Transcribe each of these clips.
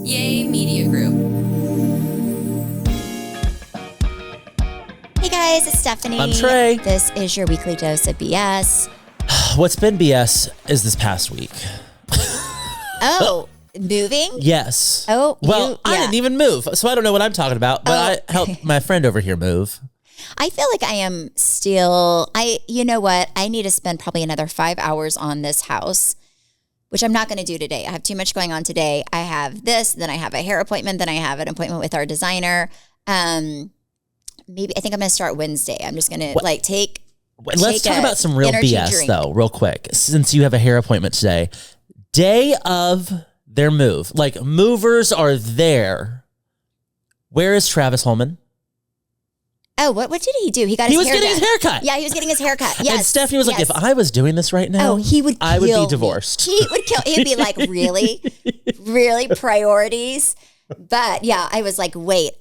Yay Media Group. Hey guys, it's Stephanie. I'm Trey. This is your weekly dose of BS. What's been BS is this past week. Oh, moving? Yes. Oh, well, I didn't even move, so I don't know what I'm talking about, but I helped my friend over here move. I feel like I am still, you know what? I need to spend probably another 5 hours on this house, which I'm not going to do today. I have too much going on today. I have this, then I have a hair appointment, then I have an appointment with our designer. Maybe I think I'm going to start Wednesday. I'm just going to Let's talk about some real BS though, real quick. Since you have a hair appointment today, day of their move, like movers are there. Where is Travis Hollman? Oh, what did he do? He was getting his hair cut. Yeah, he was getting his hair cut. Yes. And Stephanie was like, if I was doing this right now, I would be divorced. He would kill. He'd be like, really? Really? Priorities? But yeah, I was like, wait,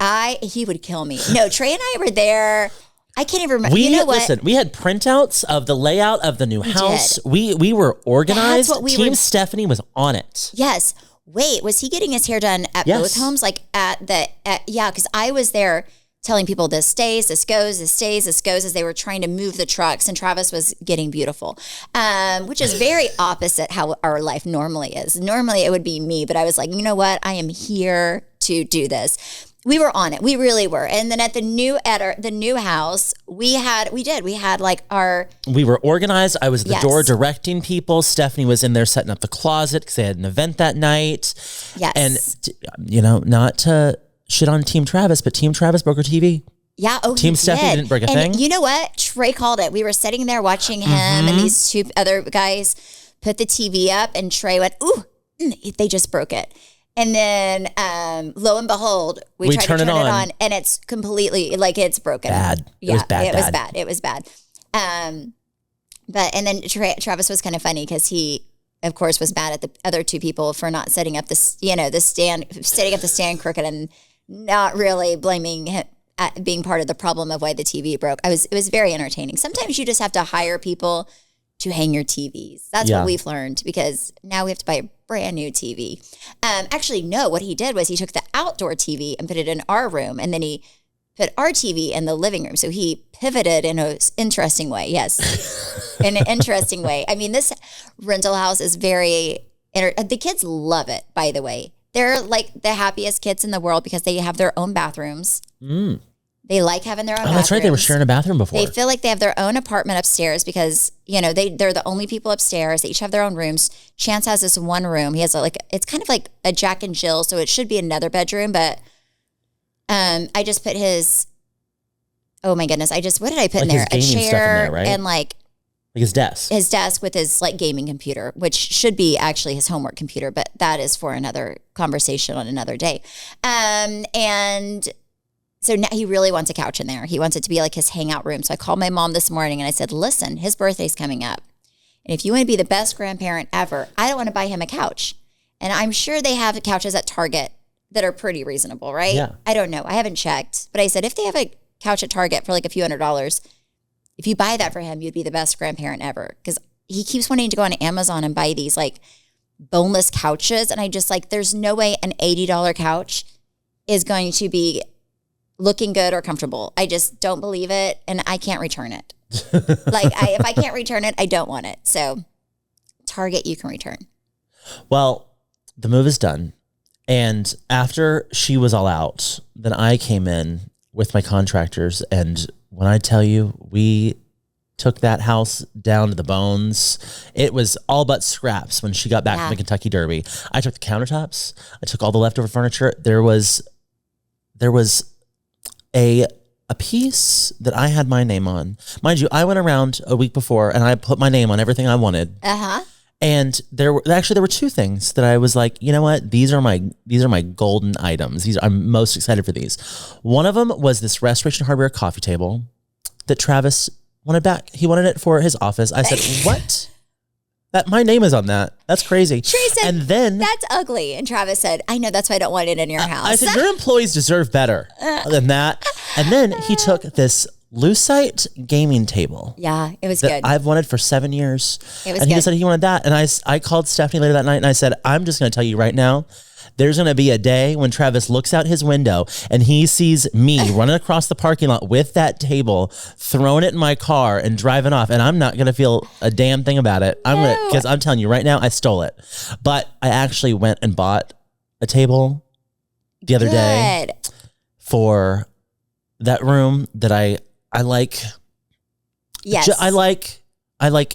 he would kill me. No, Trey and I were there. I can't even remember. You know what? Listen, we had printouts of the layout of the new house. We were organized. Team Stephanie was on it. Yes. Wait, was he getting his hair done at both homes? Like because I was there telling people this stays, this goes, this stays, this goes, as they were trying to move the trucks, and Travis was getting beautiful, which is very opposite how our life normally is. Normally it would be me, but I was like, you know what? I am here to do this. We were on it. We really were. And then at the new house, we were organized. I was at the door directing people. Stephanie was in there setting up the closet because they had an event that night. Yes. And not to shit on Team Travis, but Team Travis broke her TV. Yeah. Oh, Team Stephanie didn't break a thing. You know what? Trey called it. We were sitting there watching him and these two other guys put the TV up, and Trey went, ooh, they just broke it. And then, lo and behold, we tried to turn it on, and it's completely, it's broken. Bad. Yeah, it was bad. And then Travis was kind of funny because he, of course, was mad at the other two people for not setting up setting up the stand crooked and not really blaming him at being part of the problem of why the TV broke. It was very entertaining. Sometimes you just have to hire people to hang your TVs. That's what we've learned, because now we have to buy a brand new TV. Actually, no, what he did was he took the outdoor TV and put it in our room, and then he put our TV in the living room. So he pivoted in an interesting way. Yes, in an interesting way. I mean, this rental house is the kids love it, by the way. They're like the happiest kids in the world because they have their own bathrooms. Mm. They like having their own bathrooms. That's right. They were sharing a bathroom before. They feel like they have their own apartment upstairs because, they're the only people upstairs. They each have their own rooms. Chance has this one room. He has it's kind of like a Jack and Jill, so it should be another bedroom, but I just put oh my goodness, what did I put in there? A chair, right? And his desk. His desk with his gaming computer, which should be actually his homework computer, but that is for another conversation on another day. And so now he really wants a couch in there. He wants it to be like his hangout room. So I called my mom this morning and I said, listen, his birthday's coming up. And if you want to be the best grandparent ever, I don't want to buy him a couch. And I'm sure they have couches at Target that are pretty reasonable, right? Yeah. I don't know. I haven't checked. But I said, if they have a couch at Target for a few $100s, if you buy that for him, you'd be the best grandparent ever. Because he keeps wanting to go on Amazon and buy these boneless couches. And I just there's no way an $80 couch is going to be looking good or comfortable. I just don't believe it, and I can't return it. If I can't return it, I don't want it. So Target, you can return. Well, the move is done. And after she was all out, then I came in with my contractors, and when I tell you, we took that house down to the bones. It was all but scraps when she got back from the Kentucky Derby. I took the countertops. I took all the leftover furniture. There was a piece that I had my name on. Mind you, I went around a week before and I put my name on everything I wanted. Uh-huh. And there were two things that I was like, you know what? These are my golden items. I'm most excited for these. One of them was this Restoration Hardware coffee table that Travis wanted back. He wanted it for his office. I said, what? That my name is on that. That's crazy. Trey said, and then that's ugly. And Travis said, I know, that's why I don't want it in your house. I said, your employees deserve better than that. And then he took this Lucite gaming table. Yeah, it was good. I've wanted for 7 years. It was and good. He said he wanted that. And I called Stephanie later that night and I said, I'm just going to tell you right now, there's going to be a day when Travis looks out his window and he sees me running across the parking lot with that table, throwing it in my car and driving off. And I'm not going to feel a damn thing about it. Because I'm telling you right now, I stole it. But I actually went and bought a table the other day for that room that I like. Yes. I like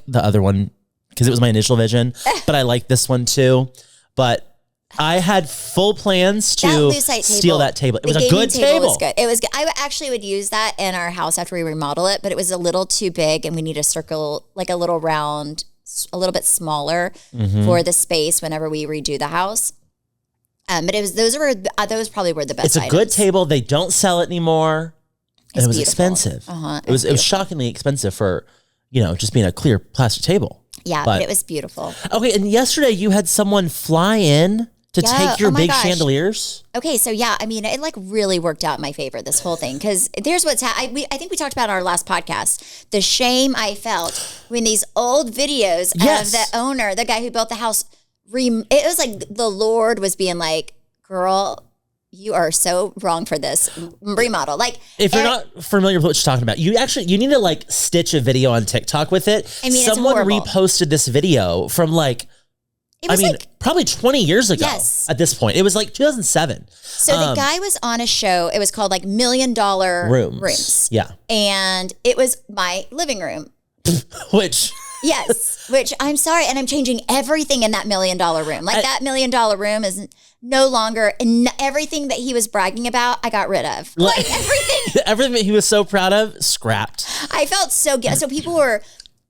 the other one because it was my initial vision, but I like this one too. But I had full plans to steal that table. It was a good table. Was good. It was good. I actually would use that in our house after we remodel it, but it was a little too big and we need a circle, like a little round, a little bit smaller for the space whenever we redo the house. But it was those probably were the best. It's a good table. They don't sell it anymore. And it was expensive. It was shockingly expensive for, just being a clear plastic table. Yeah, but it was beautiful. Okay, and yesterday you had someone fly in to take your big chandeliers. Okay, so it really worked out in my favor, this whole thing, because there's what's I think we talked about in our last podcast, the shame I felt when these old videos of the owner, the guy who built the house, it was like the Lord was being like, girl, you are so wrong for this remodel. Like, if you're not familiar with what you're talking about, you need to stitch a video on TikTok with it. Someone reposted this video from probably 20 years ago. Yes. At this point, it was 2007. So the guy was on a show. It was called $1 Million Rooms. Yeah. And it was my living room. Which I'm sorry. And I'm changing everything in that $1 million room. That $1 million room is no longer, and everything that he was bragging about, I got rid of. Everything. Everything that he was so proud of, scrapped. I felt so good. So people were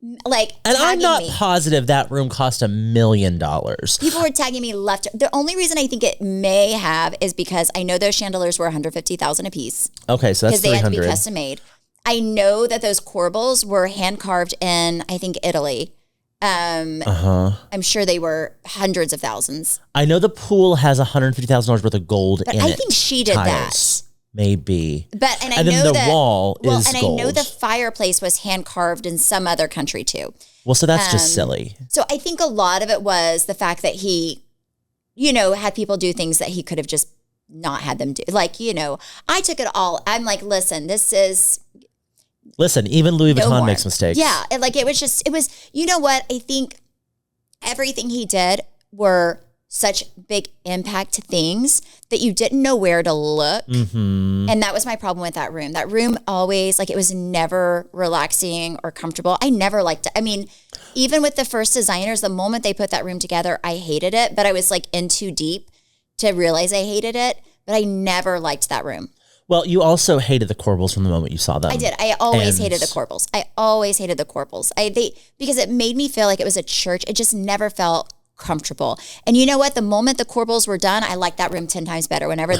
and I'm not positive that room cost $1 million. People were tagging me left. The only reason I think it may have is because I know those chandeliers were $150,000 a piece. Okay, so that's $300. Because they had to be custom made. I know that those corbels were hand carved in, I think, Italy. I'm sure they were hundreds of thousands. I know the pool has $150,000 worth of gold in it. I think she did that. Maybe. And then the wall is gold. I know the fireplace was hand carved in some other country too. Well, so that's just silly. So I think a lot of it was the fact that he, had people do things that he could have just not had them do. I took it all. I'm like, listen, even Louis Vuitton makes mistakes. Yeah. It was, you know what? I think everything he did were such big impact things that you didn't know where to look. Mm-hmm. And that was my problem with that room. That room always, it was never relaxing or comfortable. I never liked it. Even with the first designers, the moment they put that room together, I hated it, but I was in too deep to realize I hated it. But I never liked that room. Well, you also hated the corbels from the moment you saw them. I did. I always hated the corbels. Because it made me feel like it was a church. It just never felt comfortable. And you know what? The moment the corbels were done, I liked that room 10 times better. Whenever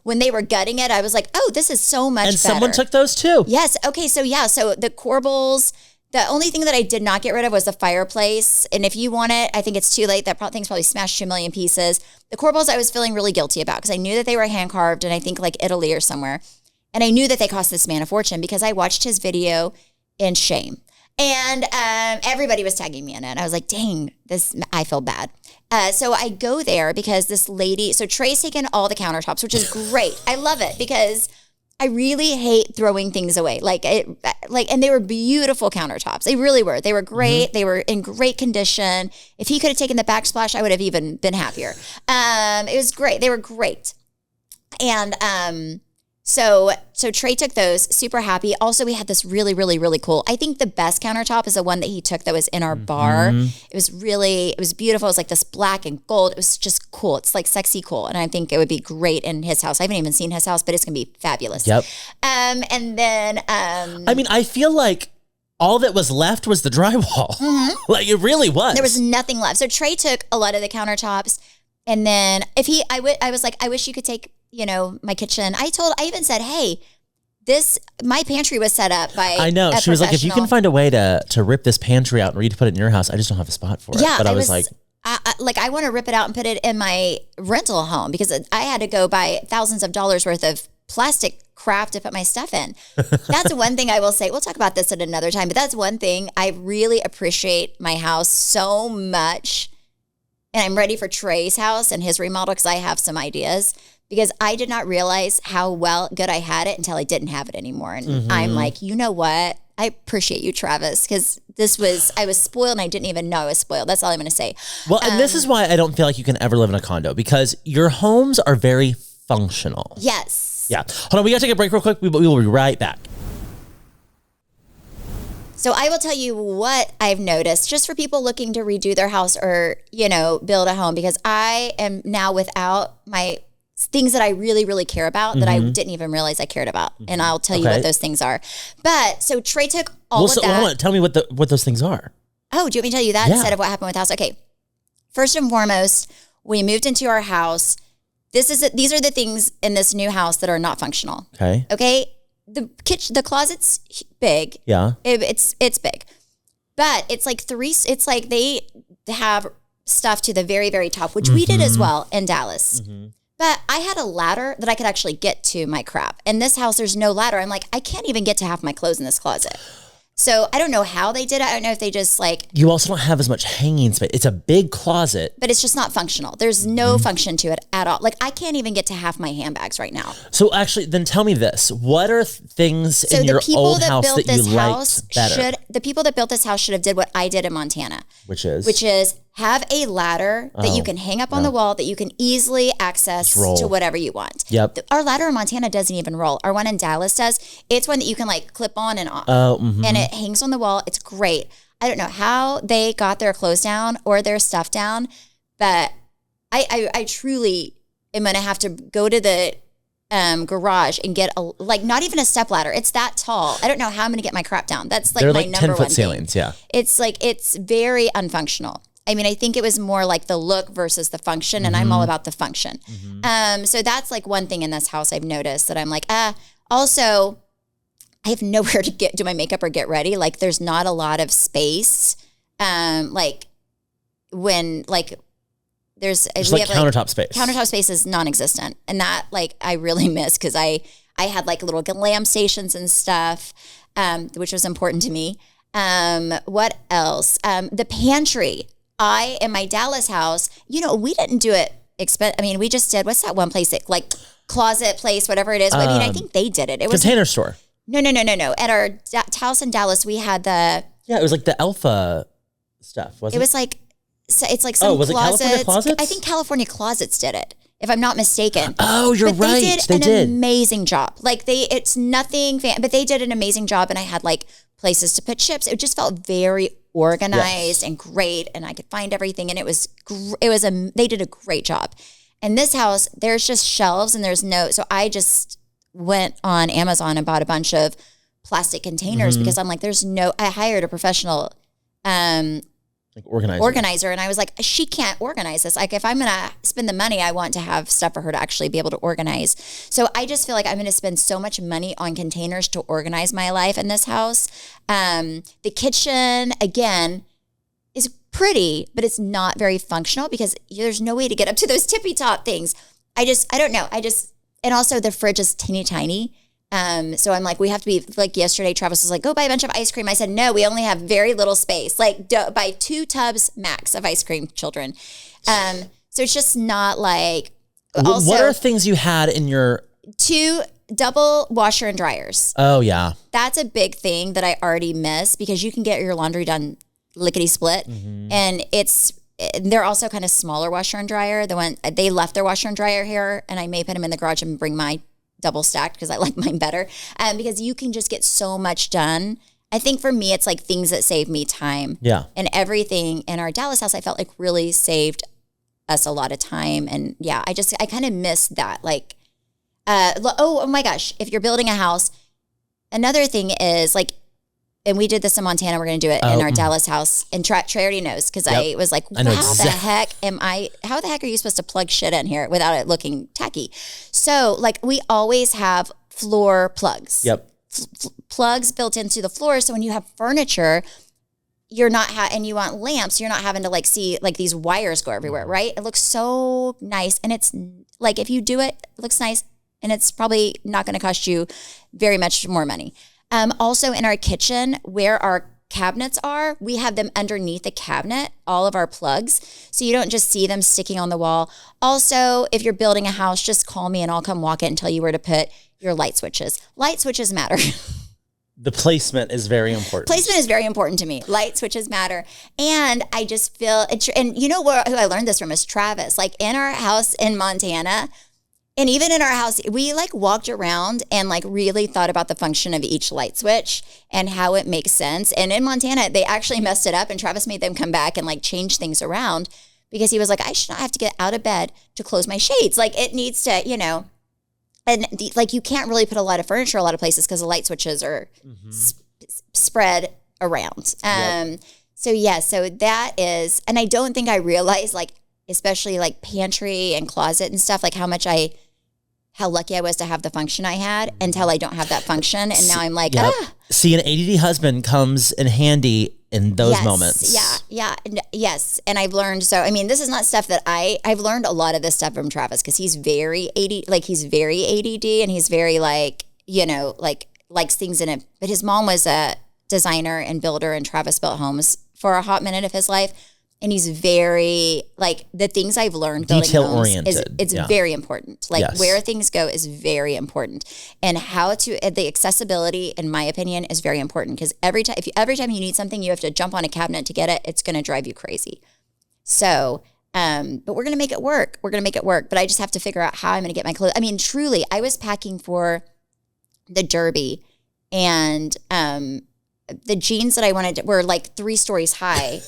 when they were gutting it, I was like, oh, this is so much better. And someone took those too. Yes. Okay. So the corbels, the only thing that I did not get rid of was the fireplace. And if you want it, I think it's too late. That thing's probably smashed 2 million pieces. The corbels I was feeling really guilty about because I knew that they were hand carved and I think Italy or somewhere. And I knew that they cost this man a fortune because I watched his video in shame. And everybody was tagging me in it. And I was like, dang, I feel bad. So I go there because this lady, so Trey's taken all the countertops, which is great. I love it because I really hate throwing things away. And they were beautiful countertops. They really were. They were great. Mm-hmm. They were in great condition. If he could have taken the backsplash, I would have even been happier. It was great. They were great. And so Trey took those, super happy. Also, we had this really, really, really cool. I think the best countertop is the one that he took that was in our bar. It was beautiful. It was this black and gold. It was just cool. It's sexy cool. And I think it would be great in his house. I haven't even seen his house, but it's going to be fabulous. Yep. And then, I feel like all that was left was the drywall. Mm-hmm. It really was. There was nothing left. So Trey took a lot of the countertops. And then I was like, I wish you could take, my kitchen. I even said, hey, my pantry was set up by I know. She was like, if you can find a way to rip this pantry out and put it in your house, I just don't have a spot for it. Yeah, but I was like, I want to rip it out and put it in my rental home because I had to go buy thousands of dollars worth of plastic crap to put my stuff in. That's one thing I will say. We'll talk about this at another time, but that's one thing I really appreciate my house so much and I'm ready for Trey's house and his remodel because I have some ideas. Because I did not realize how good I had it until I didn't have it anymore. And I'm like, you know what? I appreciate you, Travis, because I was spoiled and I didn't even know I was spoiled. That's all I'm going to say. Well, and this is why I don't feel like you can ever live in a condo, because your homes are very functional. Yes. Yeah. Hold on. We got to take a break real quick. We will be right back. So I will tell you what I've noticed just for people looking to redo their house or, build a home, because I am now without my things that I really, really care about that I didn't even realize I cared about. And I'll tell you what those things are. But so Trey took all of that. Hold on. Tell me what those things are. Oh, do you want me to tell you that instead of what happened with the house? Okay. First and foremost, we moved into our house. These are the things in this new house that are not functional. Okay. Okay. The closet's big. Yeah. It's big. But it's like they have stuff to the very, very top, which we did as well in Dallas. But I had a ladder that I could actually get to my crap. In this house, there's no ladder. I'm like, I can't even get to half my clothes in this closet. So I don't know how they did it. I don't know if they just You also don't have as much hanging space. It's a big closet. But it's just not functional. There's no function to it at all. Like I can't even get to half my handbags right now. So actually, then tell me this. What are things in your old house that you liked better? The people that built this house should have did what I did in Montana. Which is have a ladder that you can hang up on the wall that you can easily access to whatever you want. Yep. Our ladder in Montana doesn't even roll. Our one in Dallas does. It's one that you can clip on and off. And it hangs on the wall. It's great. I don't know how they got their clothes down or their stuff down, but I truly am going to have to go to the garage and get not even a step ladder. It's that tall. I don't know how I'm going to get my crap down. That's my number 10-foot one ceilings. thing. Yeah. It's very unfunctional. I mean, I think it was more like the look versus the function, and I'm all about the function. So that's one thing in this house I've noticed that I'm like, also, I have nowhere to do my makeup or get ready. There's not a lot of space. There's countertop space. Countertop space is non-existent. And that I really miss because I had little lamp stations and stuff, which was important to me. What else? The pantry. In my Dallas house, we didn't do it we just did, what's that one place that closet place, whatever it is. I think they did it. It was Container Store. No. At our house in Dallas, we had the... Yeah, it was the Alpha stuff, wasn't it? It was it's some was closets. It California Closets? I think California Closets did it, if I'm not mistaken. Oh, you're right. They did an amazing job. It's nothing, but they did an amazing job, and I had places to put chips. It just felt very organized and great, and I could find everything, and they did a great job. In this house, there's just shelves, and so I just went on Amazon and bought a bunch of plastic containers because I'm I hired a professional organizer, and I was like, she can't organize this. If I'm gonna spend the money, I want to have stuff for her to actually be able to organize. So I just feel like I'm gonna spend so much money on containers to organize my life in this house. The kitchen, again, is pretty, but it's not very functional because there's no way to get up to those tippy top things. I don't know. And also the fridge is teeny tiny. So I'm we have to be yesterday, Travis was go buy a bunch of ice cream. I said, no, we only have very little space, buy 2 tubs max of ice cream, children. So it's just not also, what are things you had in your 2 double washer and dryers? Oh yeah. That's a big thing that I already miss because you can get your laundry done lickety split. And they're also kind of smaller washer and dryer. They left their washer and dryer here, and I may put them in the garage and bring my double stacked because I like mine better. Because you can just get so much done. I think for me, it's things that save me time. Yeah. And everything in our Dallas house, I felt really saved us a lot of time. And yeah, I kind of miss that. Oh my gosh, if you're building a house, another thing is and we did this in Montana. We're going to do it in our Dallas house. And Trey already knows because I was like, how the heck are you supposed to plug shit in here without it looking tacky? So we always have floor plugs. Yep. Plugs built into the floor. So when you have furniture, you're not, and you want lamps, you're not having to see these wires go everywhere, right? It looks so nice. And it's if you do it, it looks nice. And it's probably not going to cost you very much more money. Also in our kitchen, where our cabinets are, we have them underneath the cabinet, all of our plugs. So you don't just see them sticking on the wall. Also, if you're building a house, just call me and I'll come walk it and tell you where to put your light switches. Light switches matter. The placement is very important. Placement is very important to me. Light switches matter. And I just feel, and you know who I learned this from is Travis. Like in our house in Montana, and even in our house, we like walked around and like really thought about the function of each light switch and how it makes sense. And in Montana, they actually messed it up and Travis made them come back and like change things around because he was like, I should not have to get out of bed to close my shades. Like it needs to, you know, and like you can't really put a lot of furniture a lot of places because the light switches are spread around. So that is, and I don't think I realized like, especially like pantry and closet and stuff, like how lucky I was to have the function I had until I don't have that function. And now I'm like, See, an ADD husband comes in handy in those moments. Yeah. Yes. And I've learned, so, I mean, this is not stuff that I've learned a lot of this stuff from Travis because he's very he's very ADD and he's very like, you know, like likes things in it. But his mom was a designer and builder and Travis built homes for a hot minute of his life. And he's very, like, the things I've learned building detail-oriented. It's very important. Like, where things go is very important. And the accessibility, in my opinion, is very important. Because every time you need something, you have to jump on a cabinet to get it. It's going to drive you crazy. So, but we're going to make it work. But I just have to figure out how I'm going to get my clothes. I mean, truly, I was packing for the Derby. And the jeans that I wanted were, like, 3 stories high.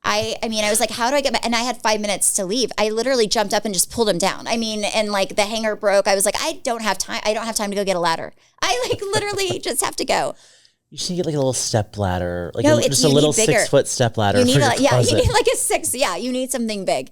I mean, I was like, how do I get back? And I had 5 minutes to leave. I literally jumped up and just pulled him down. I mean, and like the hanger broke. I was like, I don't have time to go get a ladder. I like literally just have to go. You should get like a little step ladder, like just a little 6-foot step ladder. You need you need like a 6. Yeah, you need something big.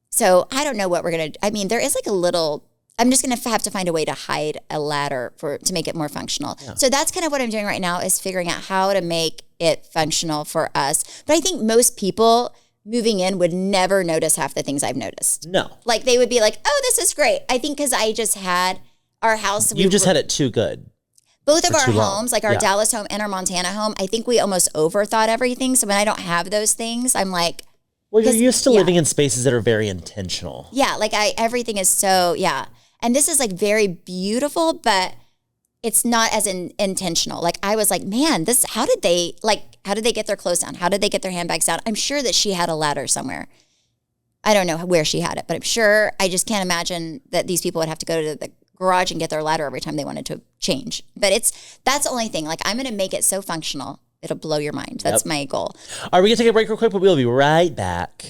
So I don't know what we're going to, I mean, there is like a little, I'm just going to have to find a way to hide a ladder to make it more functional. Yeah. So that's kind of what I'm doing right now is figuring out how to make it functional for us. But I think most people moving in would never notice half the things I've noticed. No. Like they would be like, oh, this is great. I think because I just had our house. You just had it too good. Both of our homes, like our Dallas home and our Montana home, I think we almost overthought everything. So when I don't have those things, I'm like. Well, you're used to living in spaces that are very intentional. Yeah, like everything is so, And this is like very beautiful, but it's not as intentional. Like I was like, man, how did they get their clothes down? How did they get their handbags down? I'm sure that she had a ladder somewhere. I don't know where she had it, but I'm sure, I just can't imagine that these people would have to go to the garage and get their ladder every time they wanted to change. But that's the only thing. Like I'm going to make it so functional. It'll blow your mind. That's my goal. All right, we're going to take a break real quick, but we'll be right back.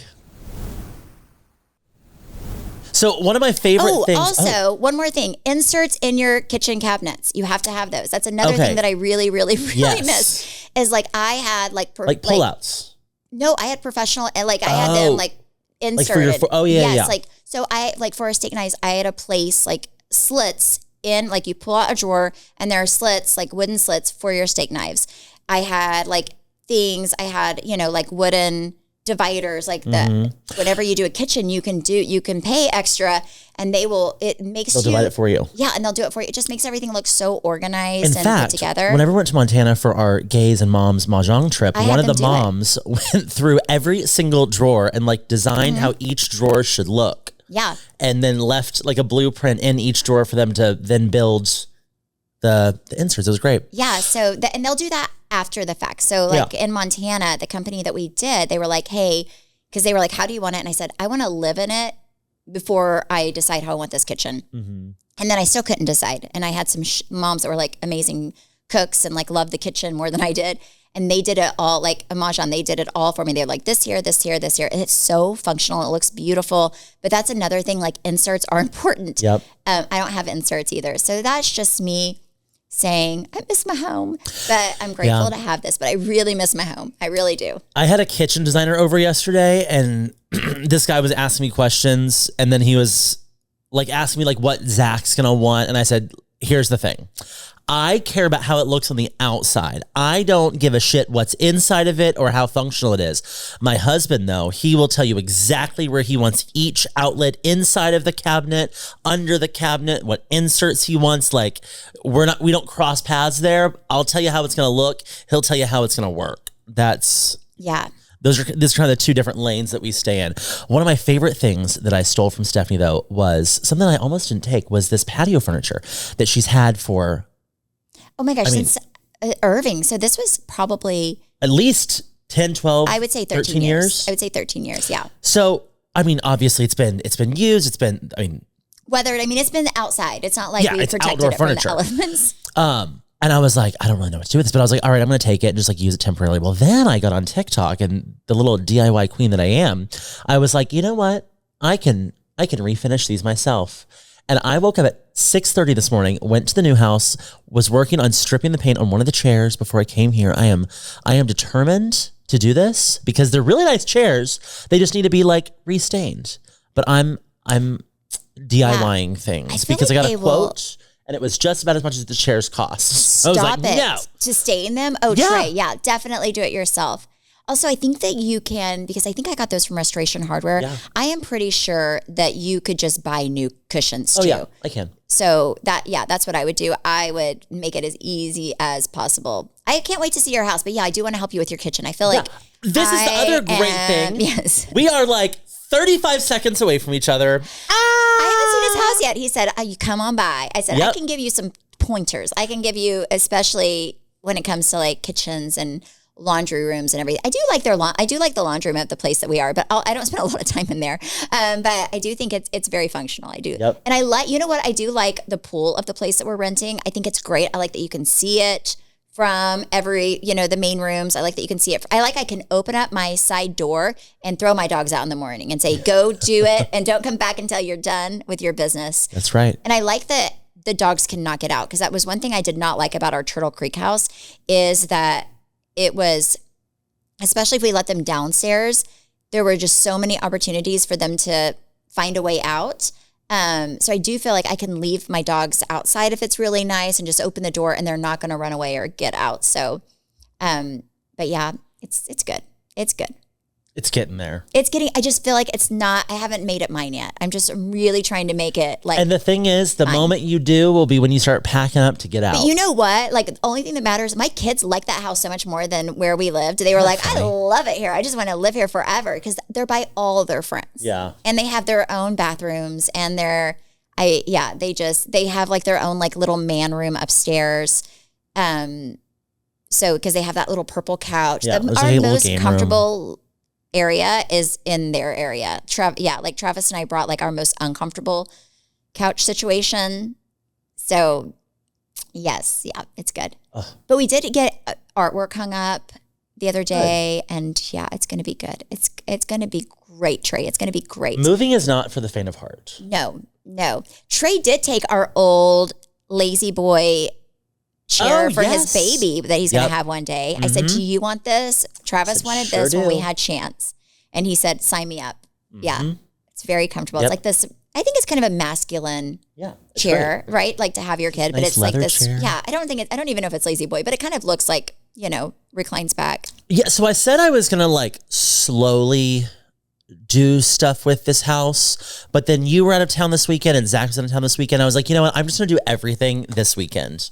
So one of my favorite things. Also, one more thing. Inserts in your kitchen cabinets. You have to have those. That's another thing that I really, really, really miss. Is like I had like pullouts. No, I had professional and like I had them like inserted. Like for your, yes, like so I like for our steak knives, I had a place like slits in, like you pull out a drawer and there are slits, like wooden slits for your steak knives. I had like things. I had like wooden dividers, like that. Whenever you do a kitchen, you can pay extra and they'll divide it for you. Yeah, and they'll do it for you. It just makes everything look so organized and put together. Whenever we went to Montana for our gays and moms mahjong trip, one of the moms went through every single drawer and like designed how each drawer should look. Yeah. And then left like a blueprint in each drawer for them to then build the inserts. It was great. Yeah. So and they'll do that after the fact. So like in Montana, the company that we did, they were like, hey, because they were like, how do you want it? And I said, I want to live in it before I decide how I want this kitchen. And then I still couldn't decide. And I had some moms that were like amazing cooks and like loved the kitchen more than I did. And they did it all, like a mahjong, they did it all for me. They're like, this here, this here, this here. And it's so functional. It looks beautiful. But that's another thing, like inserts are important. Yep. I don't have inserts either. So that's just me saying, I miss my home. But I'm grateful to have this. But I really miss my home. I really do. I had a kitchen designer over yesterday and this guy was asking me questions. And then he was like asking me like what Zach's going to want. And I said, here's the thing. I care about how it looks on the outside. I don't give a shit what's inside of it or how functional it is. My husband, though, he will tell you exactly where he wants each outlet inside of the cabinet, under the cabinet, what inserts he wants. Like we don't cross paths there. I'll tell you how it's going to look. He'll tell you how it's going to work. that's yeah. Those are kind of the two different lanes that we stay in. One of my favorite things that I stole from Stephanie, though, was something I almost didn't take, was this patio furniture that she's had for... Oh my gosh, since Irving. So this was probably... At least 10, 12, I would say 13 years. I would say 13 years, yeah. So, I mean, obviously it's been used. It's been, weathered. I mean, it's been outside. It's not like we protected it furniture. from the elements. And I was like, I don't really know what to do with this, but I was like, all right, I'm going to take it and just like use it temporarily. Well, then I got on TikTok, and the little DIY queen that I am, I was like, you know what? I can refinish these myself. And I woke up at 6:30 this morning, went to the new house, was working on stripping the paint on one of the chairs before I came here. I am determined to do this because they're really nice chairs. They just need to be like restained. But I'm DIYing things because I got a quote. And it was just about as much as the chairs cost. I was like, no. To stain them? Oh, yeah. Trey, yeah, definitely do it yourself. Also, I think that you can, because I think I got those from Restoration Hardware. Yeah. I am pretty sure that you could just buy new cushions too. Oh, yeah, I can. So that's what I would do. I would make it as easy as possible. I can't wait to see your house, but yeah, I do want to help you with your kitchen. I feel like this is the other great thing. Yes. We are like 35 seconds away from each other. I haven't seen his house yet. He said, you come on by. I said, I can give you some pointers. I can give you, especially when it comes to like kitchens and laundry rooms and everything. I do like the laundry room at the place that we are, but I don't spend a lot of time in there. But I do think it's very functional. I do. Yep. And you know what? I do like the pool of the place that we're renting. I think it's great. I like that you can see it from the main rooms. I like that you can see it. I can open up my side door and throw my dogs out in the morning and say, go do it and don't come back until you're done with your business. That's right. And I like that the dogs can knock it out, because that was one thing I did not like about our Turtle Creek house, is that it was, especially if we let them downstairs, there were just so many opportunities for them to find a way out. So I do feel like I can leave my dogs outside if it's really nice and just open the door and they're not going to run away or get out. So, but yeah, it's good. It's good. It's getting there. I just feel like I haven't made it mine yet. I'm just really trying to make it like. And the thing is, the moment you do will be when you start packing up to get out. But you know what? Like, the only thing that matters, my kids like that house so much more than where we lived. They were like, I love it here. I just want to live here forever, because they're by all their friends. Yeah. And they have their own bathrooms, and they have like their own like little man room upstairs. So, because they have that little purple couch. Yeah, our most comfortable area is in their area. Like Travis and I brought like our most uncomfortable couch situation. So yes, yeah, it's good. Ugh. But we did get artwork hung up the other day, and yeah, it's going to be good. It's going to be great, Trey. It's going to be great. Moving is not for the faint of heart. No. Trey did take our old lazy boy chair for his baby that he's going to have one day. I said, do you want this? Travis wanted this when we had Chance. And he said, sign me up. Yeah. It's very comfortable. It's like this, I think it's kind of a masculine chair, right? Like to have your kid, but it's like this. Chair. Yeah. I don't even know if it's lazy boy, but it kind of looks like, reclines back. Yeah. So I said I was going to like slowly do stuff with this house, but then you were out of town this weekend and Zach was out of town this weekend. I was like, you know what? I'm just going to do everything this weekend.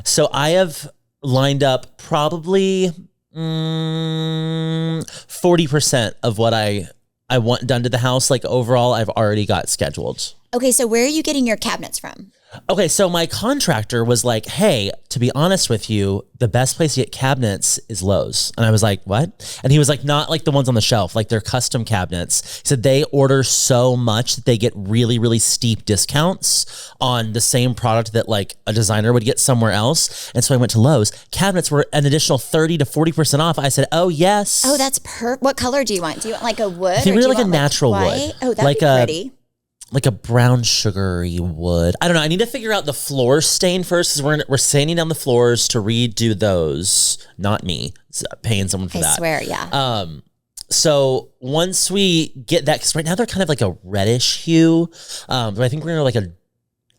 So I have lined up probably 40% of what I want done to the house. Like overall, I've already got scheduled. Okay, so where are you getting your cabinets from? Okay, so my contractor was like, hey, to be honest with you, the best place to get cabinets is Lowe's. And I was like, what? And he was like, not like the ones on the shelf, like they're custom cabinets. He said they order so much that they get really, really steep discounts on the same product that like a designer would get somewhere else. And so I went to Lowe's. Cabinets were an additional 30 to 40% off. I said, oh, yes. Oh, that's what color do you want? Do you want like a wood? I think really like a natural wood. Oh, that'd be pretty. Like a brown sugary wood. I don't know. I need to figure out the floor stain first, because we're sanding down the floors to redo those. Not me. It's paying someone for that. I swear, yeah. So once we get that, because right now they're kind of like a reddish hue. But I think we're gonna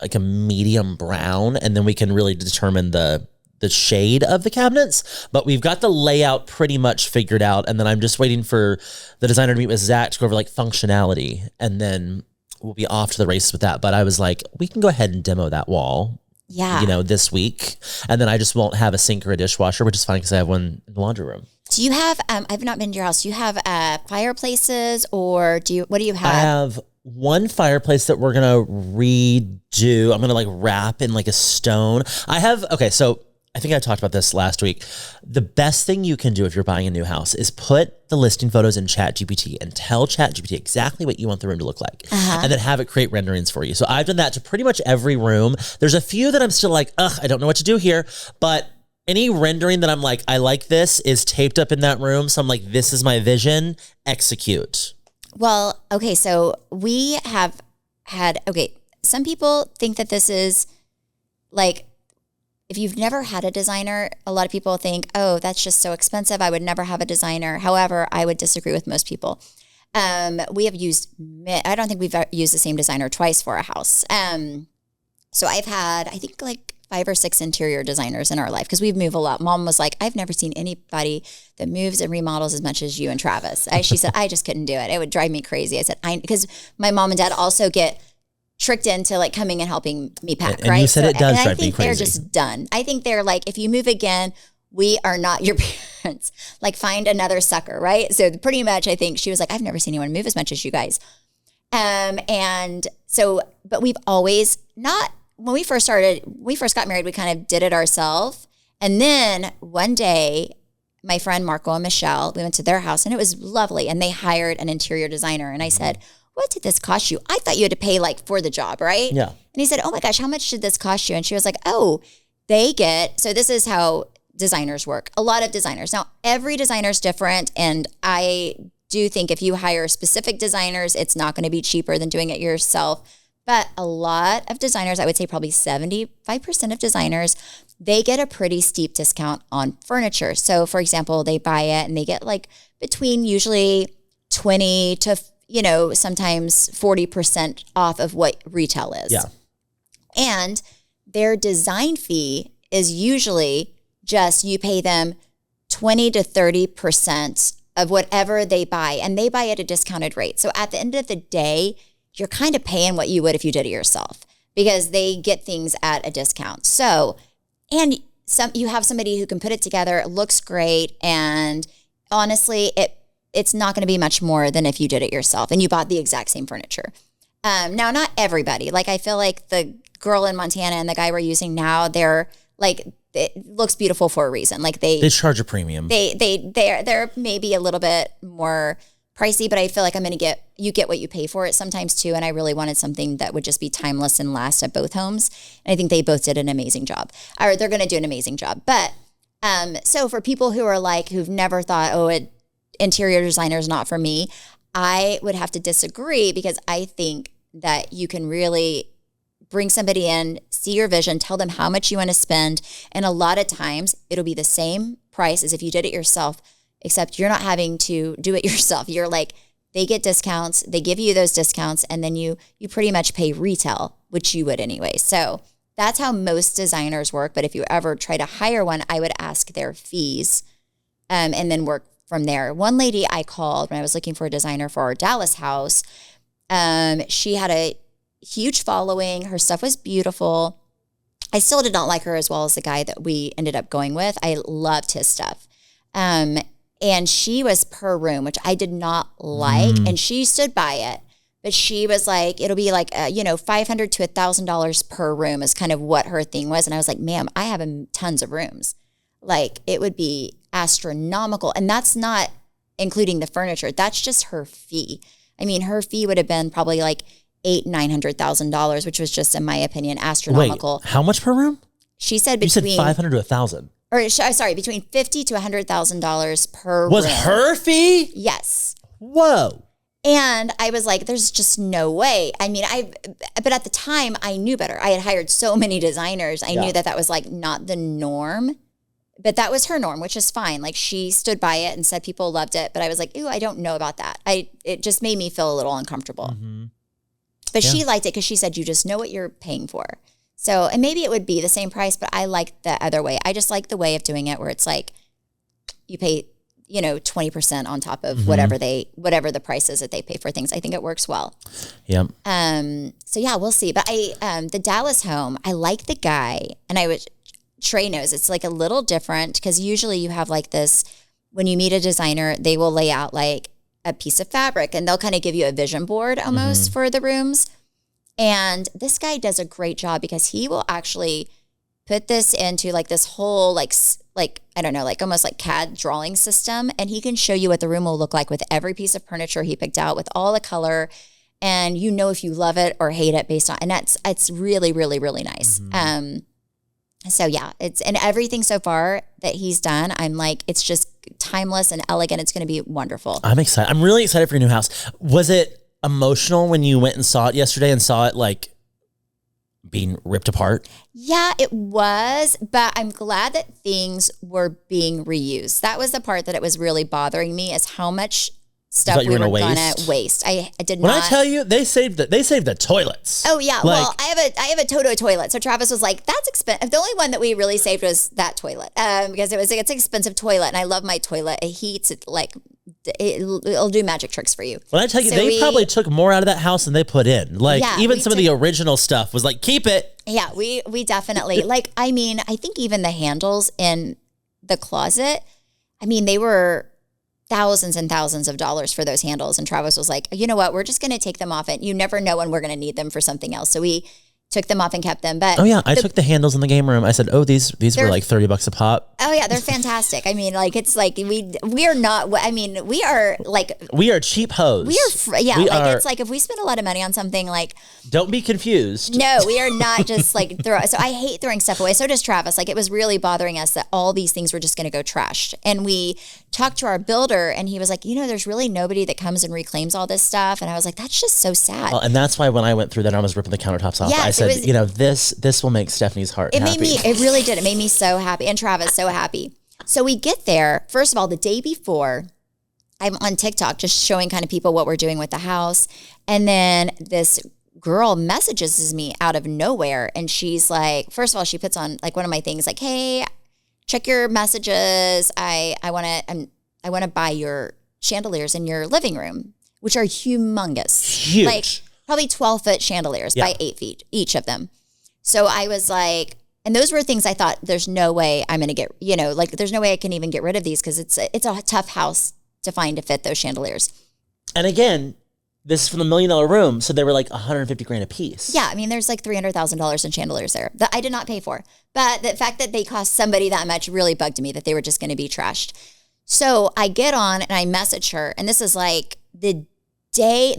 like a medium brown, and then we can really determine the shade of the cabinets. But we've got the layout pretty much figured out, and then I'm just waiting for the designer to meet with Zach to go over like functionality, and then we'll be off to the races with that. But I was like, we can go ahead and demo that wall, this week. And then I just won't have a sink or a dishwasher, which is fine because I have one in the laundry room. Do you have, I've not been to your house. Do you have fireplaces or what do you have? I have one fireplace that we're going to redo. I'm going to like wrap in like a stone. So I think I talked about this last week. The best thing you can do if you're buying a new house is put the listing photos in ChatGPT and tell ChatGPT exactly what you want the room to look like, and then have it create renderings for you. So I've done that to pretty much every room. There's a few that I'm still like, I don't know what to do here, but any rendering that I'm like, I like this is taped up in that room. So I'm like, this is my vision, execute. Well, okay. So we have had, some people think that this is like, if you've never had a designer, a lot of people think, oh, that's just so expensive. I would never have a designer. However, I would disagree with most people. We have I don't think we've used the same designer twice for a house. So I've had, I think like 5 or 6 interior designers in our life because we've moved a lot. Mom was like, I've never seen anybody that moves and remodels as much as you and Travis. She said, I just couldn't do it. It would drive me crazy. I said, because my mom and dad also get tricked into like coming and helping me pack, and right? You said it does drive me crazy. I think they're just done. I think they're like, if you move again, we are not your parents. Like find another sucker, right? So pretty much I think she was like, I've never seen anyone move as much as you guys. And so, but we've always not, when we first got married, we kind of did it ourselves. And then one day, my friend Marco and Michelle, we went to their house and it was lovely. And they hired an interior designer. And I said, what did this cost you? I thought you had to pay like for the job, right? Yeah. And he said, oh my gosh, how much did this cost you? And she was like, oh, so this is how designers work. A lot of designers. Now, every designer is different. And I do think if you hire specific designers, it's not going to be cheaper than doing it yourself. But a lot of designers, I would say probably 75% of designers, they get a pretty steep discount on furniture. So for example, they buy it and they get like between usually 20 to sometimes 40% off of what retail is. Yeah. And their design fee is usually just you pay them 20 to 30% of whatever they buy, and they buy at a discounted rate. So at the end of the day, you're kind of paying what you would if you did it yourself because they get things at a discount. So, and you have somebody who can put it together, it looks great, and honestly, it's not going to be much more than if you did it yourself and you bought the exact same furniture. Now, not everybody. Like I feel like the girl in Montana and the guy we're using now, they're like, it looks beautiful for a reason. Like they charge a premium. They're maybe a little bit more pricey, but I feel like you get what you pay for it sometimes too. And I really wanted something that would just be timeless and last at both homes. And I think they both did an amazing job, or they're going to do an amazing job. But so for people who are like, who've never thought, interior designer is not for me, I would have to disagree because I think that you can really bring somebody in, see your vision, tell them how much you want to spend. And a lot of times it'll be the same price as if you did it yourself, except you're not having to do it yourself. You're like, they get discounts, they give you those discounts, and then you pretty much pay retail, which you would anyway. So that's how most designers work. But if you ever try to hire one, I would ask their fees and then work from there. One lady I called when I was looking for a designer for our Dallas house, she had a huge following. Her stuff was beautiful. I still did not like her as well as the guy that we ended up going with. I loved his stuff. And she was per room, which I did not like. And she stood by it. But she was like, it'll be like, $500 to $1,000 per room is kind of what her thing was. And I was like, ma'am, I have tons of rooms. Like it would be astronomical. And that's not including the furniture. That's just her fee. I mean, her fee would have been probably like $800,000-$900,000, which was just, in my opinion, astronomical. Wait, how much per room? She said between, you said 500 to 1,000. Or sorry, between $50,000 to $100,000 per room. Was her fee? Yes. Whoa. And I was like, there's just no way. I mean, but at the time I knew better. I had hired so many designers. I knew that was like not the norm, but that was her norm, which is fine. Like she stood by it and said people loved it. But I was like, ooh, I don't know about that. It just made me feel a little uncomfortable. Mm-hmm. But she liked it because she said, you just know what you're paying for. So, and maybe it would be the same price, but I like the other way. I just like the way of doing it where it's like you pay 20% on top of whatever the price is that they pay for things. I think it works well. Yeah. So yeah, we'll see. But the Dallas home, I like the guy, and Trey knows it's like a little different because usually you have like this when you meet a designer, they will lay out like a piece of fabric and they'll kind of give you a vision board almost for the rooms. And this guy does a great job because he will actually put this into like this whole like I don't know, like almost like CAD drawing system. And he can show you what the room will look like with every piece of furniture he picked out, with all the color. And you know if you love it or hate it based on, and it's really, really, really nice. So yeah, and everything so far that he's done, I'm like, it's just timeless and elegant. It's going to be wonderful. I'm excited. I'm really excited for your new house. Was it emotional when you went and saw it yesterday and saw it like being ripped apart? Yeah, it was, but I'm glad that things were being reused. That was the part that it was really bothering me, is how much stuff we were gonna waste. I did not. When I tell you, they saved the toilets. Oh yeah, well I have a Toto toilet. So Travis was like, "That's expensive." The only one that we really saved was that toilet, because it's an expensive toilet, and I love my toilet. It heats, it'll do magic tricks for you. When I tell you, they probably took more out of that house than they put in. Like even some of the original stuff was like, keep it. Yeah, we definitely like. I mean, I think even the handles in the closet. I mean, they were thousands and thousands of dollars for those handles. And Travis was like, you know what? We're just going to take them off. And you never know when we're going to need them for something else. So we took them off and kept them. But I took the handles in the game room. I said, oh, these were like $30 a pop. Oh yeah, they're fantastic. I mean, like it's like we are not. I mean, we are like we are cheap hoes. It's like if we spend a lot of money on something, like don't be confused. No, we are not just like throw. So I hate throwing stuff away. So does Travis. Like it was really bothering us that all these things were just going to go trashed. And we talked to our builder, and he was like, there's really nobody that comes and reclaims all this stuff. And I was like, that's just so sad. Well, and that's why when I went through that, I was ripping the countertops off. I said, this will make Stephanie's heart happy. It really did. It made me so happy, and Travis so happy. So we get there. First of all, the day before, I'm on TikTok just showing kind of people what we're doing with the house. And then this girl messages me out of nowhere. And she's like, first of all, she puts on like one of my things like, hey, check your messages. I want to buy your chandeliers in your living room, which are humongous. Huge. Like probably 12-foot chandeliers by 8 feet, each of them. So I was like, and those were things I thought, there's no way I'm going to get, there's no way I can even get rid of these because it's a tough house to find to fit those chandeliers. And again, this is from the $1 million room, so they were like $150,000 a piece. Yeah, I mean, there's like $300,000 in chandeliers there that I did not pay for. But the fact that they cost somebody that much really bugged me, that they were just going to be trashed. So I get on and I message her, and this is like the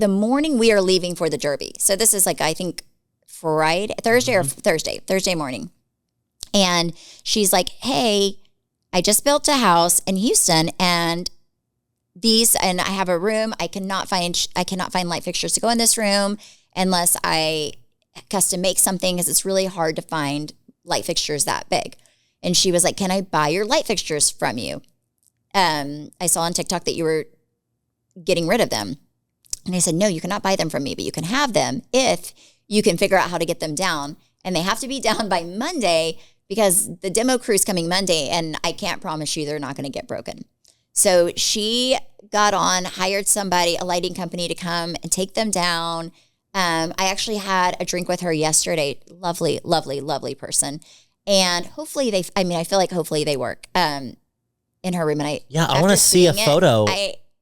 morning we are leaving for the Derby. So this is like, I think Thursday morning. And she's like, hey, I just built a house in Houston, and I have a room. I cannot find light fixtures to go in this room unless I custom make something, because it's really hard to find light fixtures that big. And she was like, can I buy your light fixtures from you? I saw on TikTok that you were getting rid of them. And I said, no, you cannot buy them from me, but you can have them if you can figure out how to get them down. And they have to be down by Monday, because the demo crew's coming Monday, and I can't promise you they're not going to get broken. So she got on, hired somebody, a lighting company, to come and take them down. I actually had a drink with her yesterday. Lovely, lovely, lovely person. And hopefully I feel like hopefully they work in her room. And I want to see a photo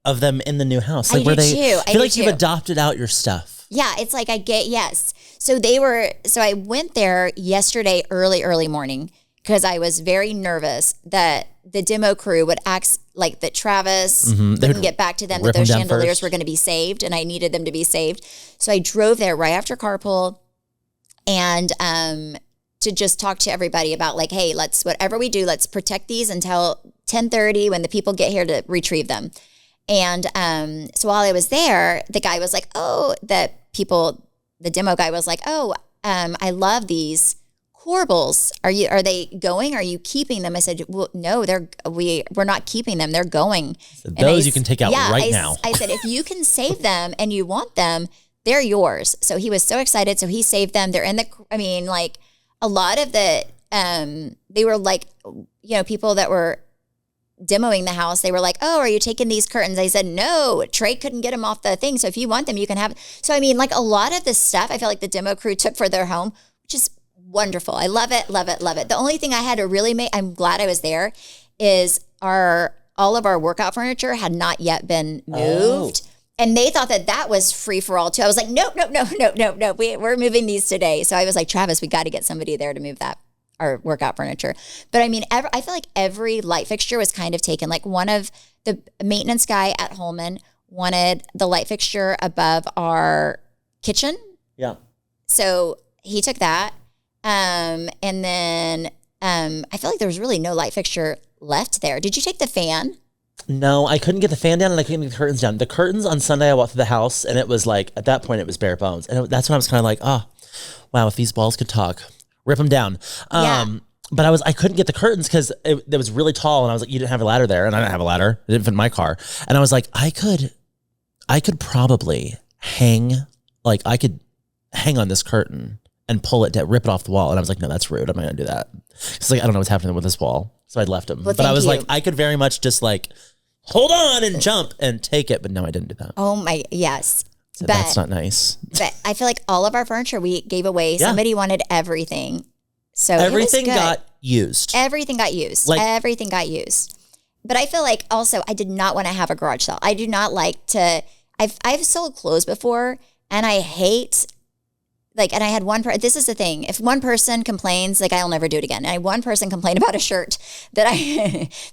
of them in the new house. Like, I feel like you've adopted out your stuff. Yeah, it's like yes. So I went there yesterday early morning, because I was very nervous that the demo crew would act like that Travis wouldn't get back to them, that those chandeliers were going to be saved, and I needed them to be saved. So I drove there right after carpool, and to just talk to everybody about like, hey, whatever we do, let's protect these until 10:30 when the people get here to retrieve them. And so while I was there, the guy was like, the demo guy was like, I love these corbels. Are they going? Are you keeping them? I said, well, no, we're not keeping them. They're going. So those you can take out right now. I said, if you can save them and you want them, they're yours. So he was so excited. So he saved them. They're in a lot of the, they were like, people that were demoing the house, they were like, oh, are you taking these curtains? I said, no, Trey couldn't get them off the thing. So if you want them, you can have it. So I mean, like a lot of the stuff I feel like the demo crew took for their home, which is wonderful. I love it, love it, love it. The only thing I had to really I'm glad I was there, is our all of our workout furniture had not yet been moved. And they thought that was free for all too. I was like, nope. We're moving these today. So I was like, Travis, we got to get somebody there to move our workout furniture. But I mean, I feel like every light fixture was kind of taken. Like one of the maintenance guy at Hollman wanted the light fixture above our kitchen. Yeah. So he took that. And then I feel like there was really no light fixture left there. Did you take the fan? No, I couldn't get the fan down and I couldn't get the curtains down. The curtains on Sunday, I walked through the house and it was like, at that point, it was bare bones. And that's when I was kind of like, oh, wow, if these balls could talk, rip them down. But I couldn't get the curtains because it was really tall and I was like, you didn't have a ladder there. And I didn't have a ladder. It didn't fit in my car. And I was like, I could probably hang on this curtain and pull it down, rip it off the wall. And I was like, no, that's rude. I'm not going to do that. It's like, I don't know what's happening with this wall. So I left him. Well, but I was like, I could very much just like, hold on and jump and take it. But no, I didn't do that. Oh my, yes. So that's not nice. But I feel like all of our furniture we gave away. Yeah. Somebody wanted everything. So everything got used. Everything got used. Everything got used. But I feel like also I did not want to have a garage sale. I do not like to, I've sold clothes before and I hate, like, and I had this is the thing. If one person complains, like, I'll never do it again. And I had one person complain about a shirt that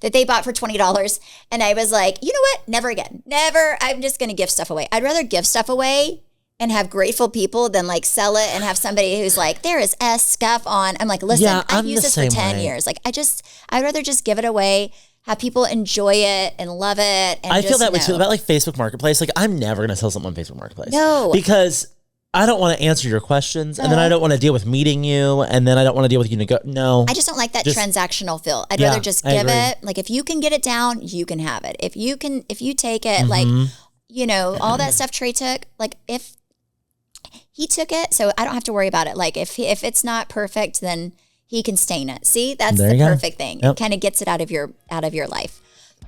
that they bought for $20. And I was like, you know what? Never again. Never. I'm just going to give stuff away. I'd rather give stuff away and have grateful people than like sell it and have somebody who's like, there is S scuff on. I'm like, listen, I've used this for 10 years. Like, I'd rather just give it away, have people enjoy it and love it. And I feel that way too about like Facebook Marketplace. Like, I'm never going to sell something on Facebook Marketplace. No. Because I don't want to answer your questions, and then I don't want to deal with meeting you, and then I don't want to deal with you to go. No, I just don't like that transactional feel. I'd rather just give it. Like, if you can get it down, you can have it. If you take it, like, you know, all that stuff Trey took. Like, if he took it, so I don't have to worry about it. Like, if it's not perfect, then he can stain it. See, that's the perfect thing. Yep. It kind of gets it out of your life.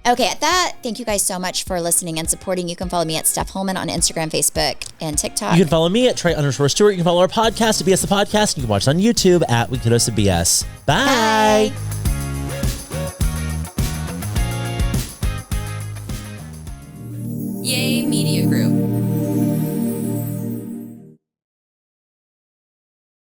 Okay, at that, thank you guys so much for listening and supporting. You can follow me at Steph Hollman on Instagram, Facebook, and TikTok. You can follow me at Trey_Stewart. You can follow our podcast at BS the Podcast. You can watch it on YouTube at Weekly Dose of BS. Bye. Yay Media Group.